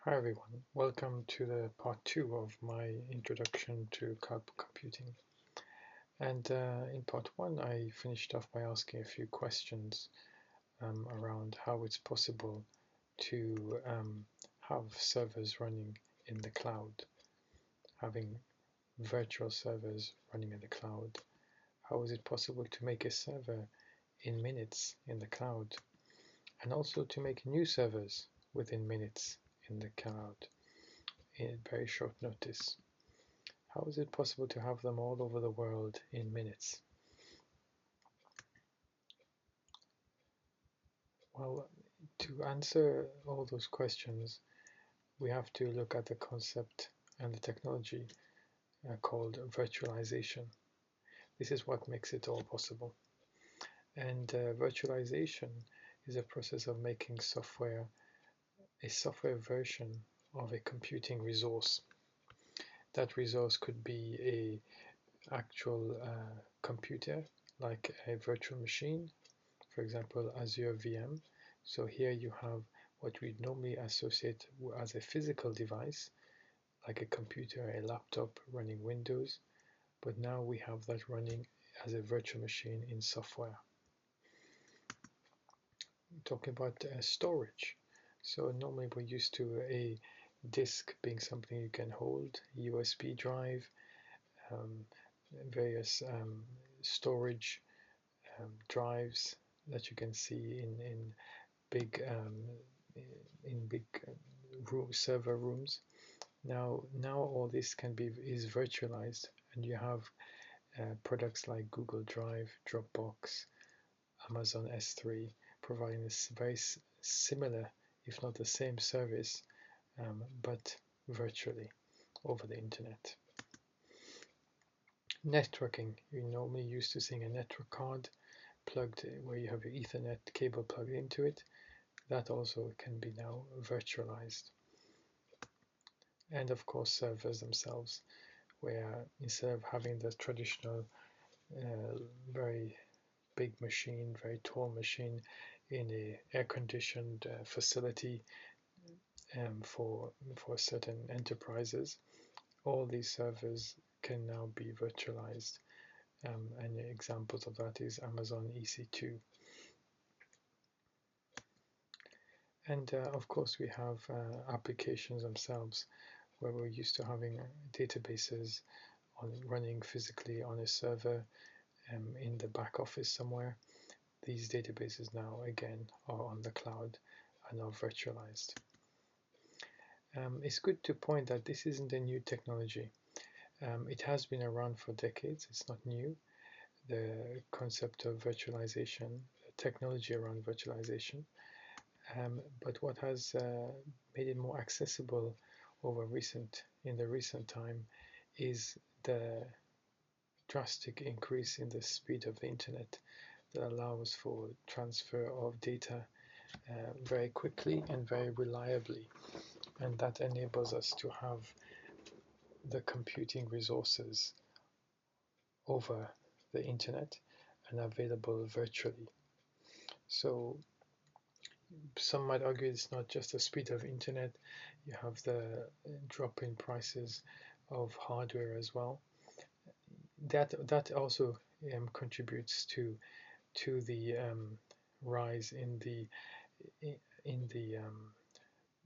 Hi everyone, welcome to the part 2 of my introduction to cloud computing. And in part 1 I finished off by asking a few questions around how it's possible to have servers running in the cloud, having virtual servers running in the cloud. How is it possible to make a server in minutes in the cloud, and also to make new servers within minutes in the cloud in very short notice? How is it possible to have them all over the world in minutes? Well, to answer all those questions, we have to look at the concept and the technology called virtualization. This is what makes it all possible. And virtualization is a process of making a software version of a computing resource. That resource could be a actual computer, like a virtual machine, for example, Azure VM. So here you have what we normally associate as a physical device, like a computer, a laptop running Windows, but now we have that running as a virtual machine in software. Talking about storage. So normally we're used to a disk being something you can hold, USB drive, um, various storage drives that you can see in big server rooms. Now all this is virtualized, and you have products like Google Drive, Dropbox, Amazon S3 providing this very similar, if not the same service, but virtually over the internet. Networking. You're normally used to seeing a network card plugged where you have your Ethernet cable plugged into it. That also can be now virtualized. And of course servers themselves, where instead of having the traditional very big machine, very tall machine in a air-conditioned facility for certain enterprises, all these servers can now be virtualized. And examples of that is Amazon EC2. And of course we have applications themselves, where we're used to having databases running physically on a server in the back office somewhere. These databases now again are on the cloud and are virtualized. It's good to point that this isn't a new technology. It has been around for decades. It's not new. The concept of virtualization, the technology around virtualization, but what has made it more accessible in the recent time is the drastic increase in the speed of the internet that allows for transfer of data very quickly and very reliably, and that enables us to have the computing resources over the internet and available virtually. So some might argue it's not just the speed of internet, you have the drop in prices of hardware as well. That also contributes to the rise in the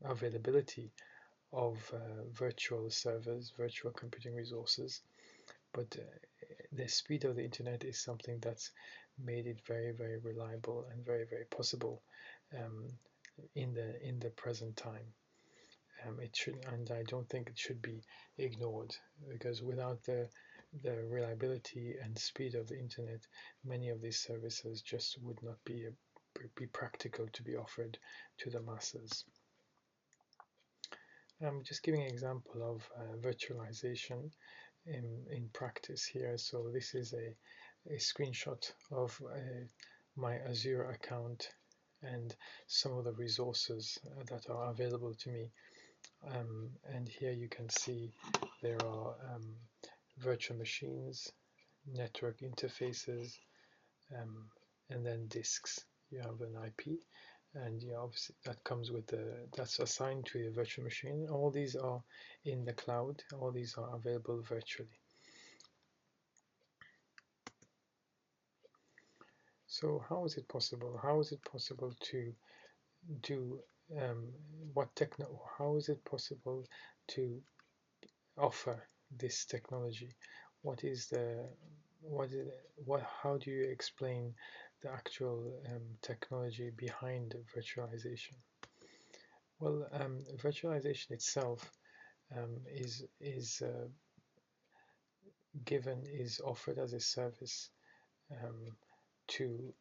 availability of virtual servers, virtual computing resources. But the speed of the internet is something that's made it very, very reliable and very, very possible in the present time. It should, and I don't think it should be ignored, because without the reliability and speed of the internet, many of these services just would not be practical to be offered to the masses. I'm just giving an example of virtualization in practice here. So this is a screenshot of my Azure account and some of the resources that are available to me. And here you can see there are virtual machines, network interfaces, and then disks. You have an IP, and obviously that comes with that's assigned to the virtual machine. All these are in the cloud. All these are available virtually. So how is it possible? How is it possible to do how is it possible to offer this technology? What is the how do you explain the actual technology behind virtualization? Well, virtualization itself is offered as a service to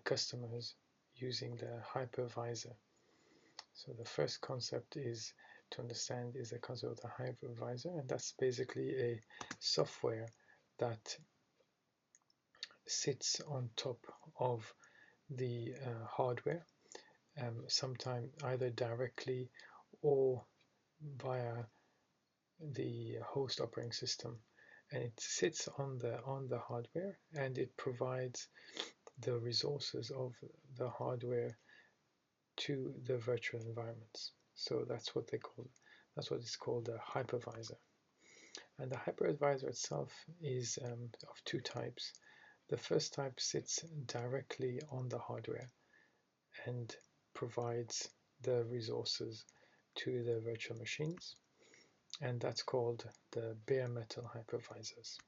customers using the hypervisor. So the first concept is to understand is the concept of the hypervisor, and that's basically a software that sits on top of the hardware, sometimes either directly or via the host operating system, and it sits on the hardware, and it provides the resources of the hardware to the virtual environments. So that's what it's called, a hypervisor. And the hypervisor itself is of two types. The first type sits directly on the hardware and provides the resources to the virtual machines, and that's called the bare metal hypervisors.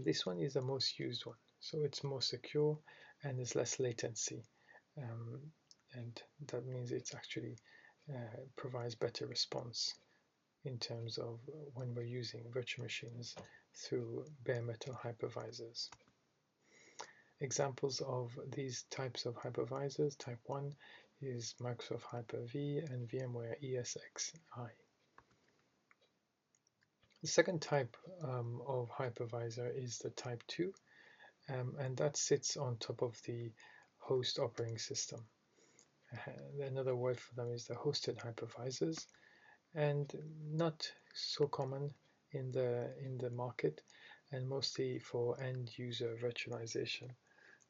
This one is the most used one, so it's more secure and there's less latency, and that means it's actually provides better response in terms of when we're using virtual machines through bare metal hypervisors. Examples of these types of hypervisors: type 1 is Microsoft Hyper-V and VMware ESXi. The second type of hypervisor is the type 2, and that sits on top of the host operating system. Another word for them is the hosted hypervisors, and not so common in the market, and mostly for end user virtualization,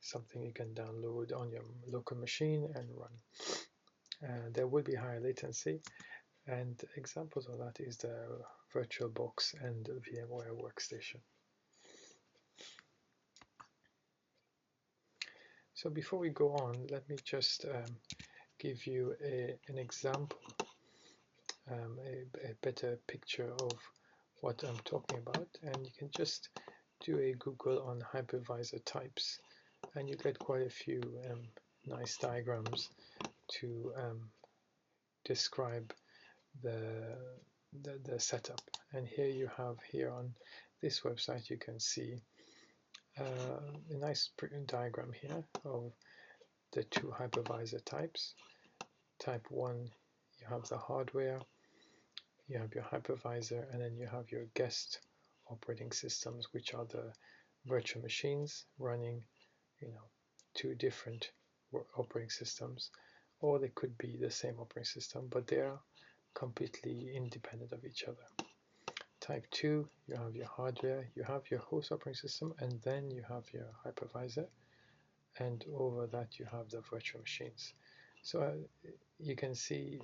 something you can download on your local machine and run. There will be higher latency, and examples of that is the VirtualBox and VMware Workstation. So before we go on, let me just give you an example, a better picture of what I'm talking about, and you can just do a Google on Hypervisor Types, and you get quite a few nice diagrams to describe the setup. And here you have, here on this website, you can see a nice diagram here of the two hypervisor types. Type 1, you have the hardware, you have your hypervisor, and then you have your guest operating systems, which are the virtual machines running, two different operating systems, or they could be the same operating system, but they are completely independent of each other. Type 2, you have your hardware, you have your host operating system, and then you have your hypervisor, and over that you have the virtual machines. So you can see,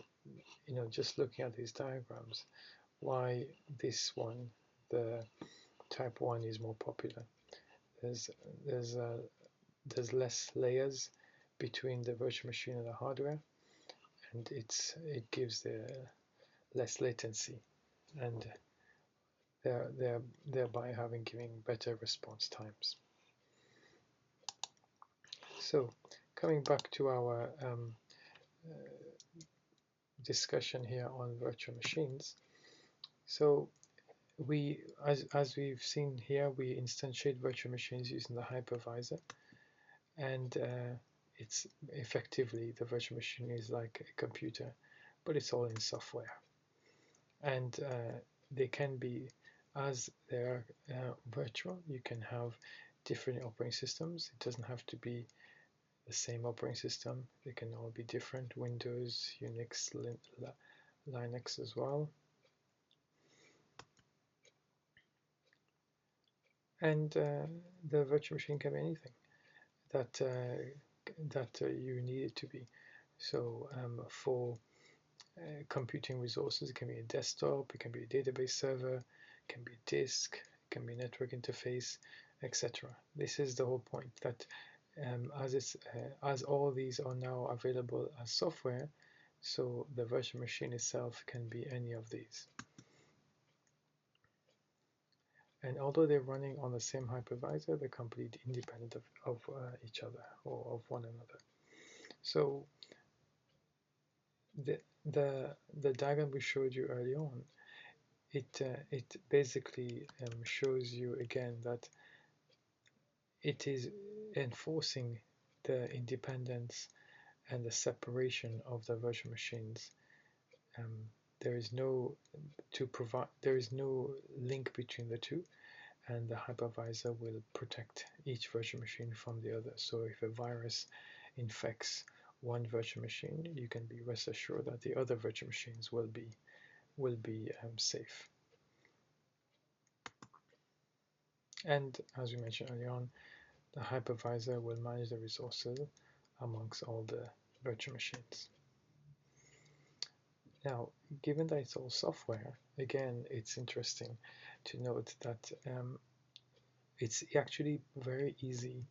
just looking at these diagrams, why this one, the type 1, is more popular. There's less layers between the virtual machine and the hardware, and it gives the less latency, and thereby giving better response times. So coming back to our discussion here on virtual machines, so as we've seen here, we instantiate virtual machines using the hypervisor, and it's effectively, the virtual machine is like a computer, but it's all in software, and they can be, as they're virtual, you can have different operating systems. It doesn't have to be the same operating system. They can all be different: Windows, Unix, Linux as well. And the virtual machine can be anything that you need it to be. So for computing resources, it can be a desktop, it can be a database server, it can be a disk, it can be a network interface, etc. This is the whole point, that as all these are now available as software, so the virtual machine itself can be any of these. And although they're running on the same hypervisor, they're completely independent of each other or of one another. So the diagram we showed you early on, it basically shows you again that it is enforcing the independence and the separation of the virtual machines. There is no link between the two, and the hypervisor will protect each virtual machine from the other. So if a virus infects one virtual machine, you can be rest assured that the other virtual machines will be safe. And as we mentioned earlier on, the hypervisor will manage the resources amongst all the virtual machines. Now, given that it's all software, again, it's interesting to note that it's actually very easy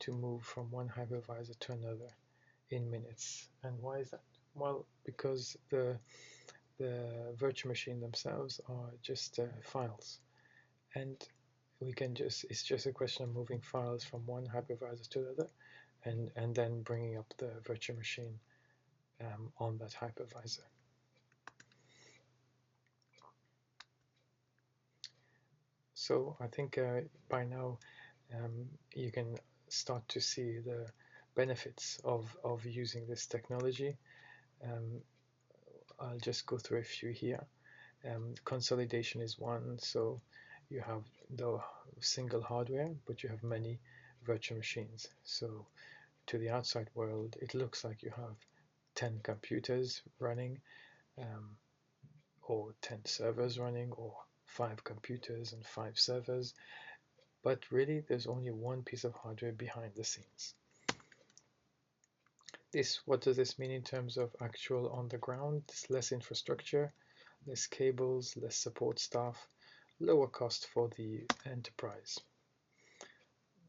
to move from one hypervisor to another in minutes. And why is that? Well, because the virtual machine themselves are just files, and it's just a question of moving files from one hypervisor to the other, and then bringing up the virtual machine on that hypervisor. So I think by now you can start to see the benefits of using this technology. I'll just go through a few here. Consolidation is one, so you have the single hardware, but you have many virtual machines. So to the outside world, it looks like you have 10 computers running, or 10 servers running, or 5 computers and 5 servers, but really there's only one piece of hardware behind the scenes. What does this mean in terms of actual on the ground? It's less infrastructure, less cables, less support staff, lower cost for the enterprise.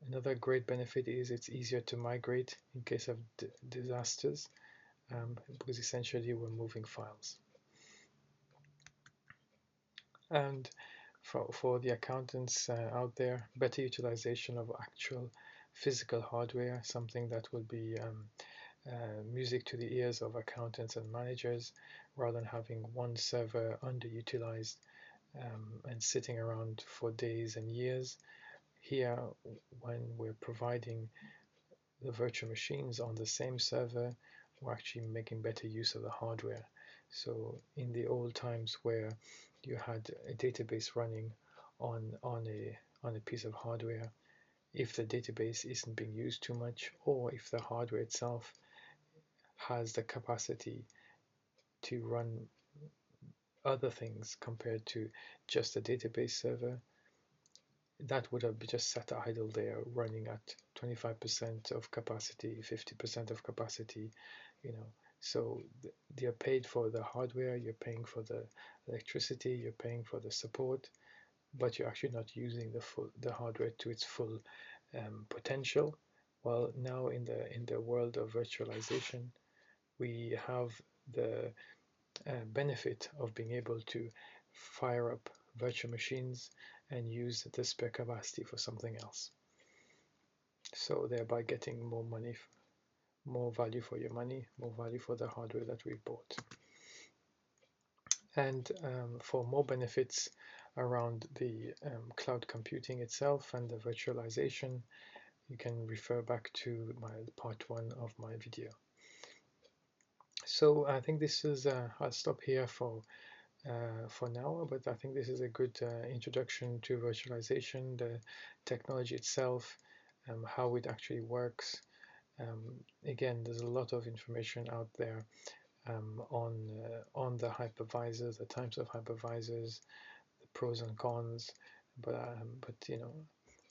Another great benefit is it's easier to migrate in case of disasters, because essentially we're moving files. And for the accountants out there, better utilization of actual physical hardware, something that will be music to the ears of accountants and managers, rather than having one server underutilized and sitting around for days and years. Here, when we're providing the virtual machines on the same server, we're actually making better use of the hardware. So in the old times where you had a database running on a piece of hardware, if the database isn't being used too much, or if the hardware itself has the capacity to run other things compared to just a database server, that would have just sat idle there running at 25% of capacity, 50% of capacity, So you're paid for the hardware, you're paying for the electricity, you're paying for the support, but you're actually not using the hardware to its full potential. Well, now in the world of virtualization, we have the benefit of being able to fire up virtual machines and use the spare capacity for something else. So thereby getting more money, more value for your money, more value for the hardware that we bought. And for more benefits around the cloud computing itself and the virtualization, you can refer back to my part 1 of my video. So I think this is, I'll stop here for now, but I think this is a good introduction to virtualization, the technology itself, how it actually works. Again, there's a lot of information out there on the hypervisors, the types of hypervisors, the pros and cons. But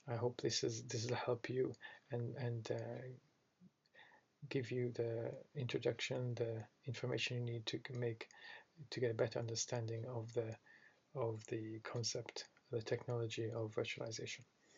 I hope this will help you and give you the introduction, the information you need to get a better understanding of the concept, the technology of virtualization.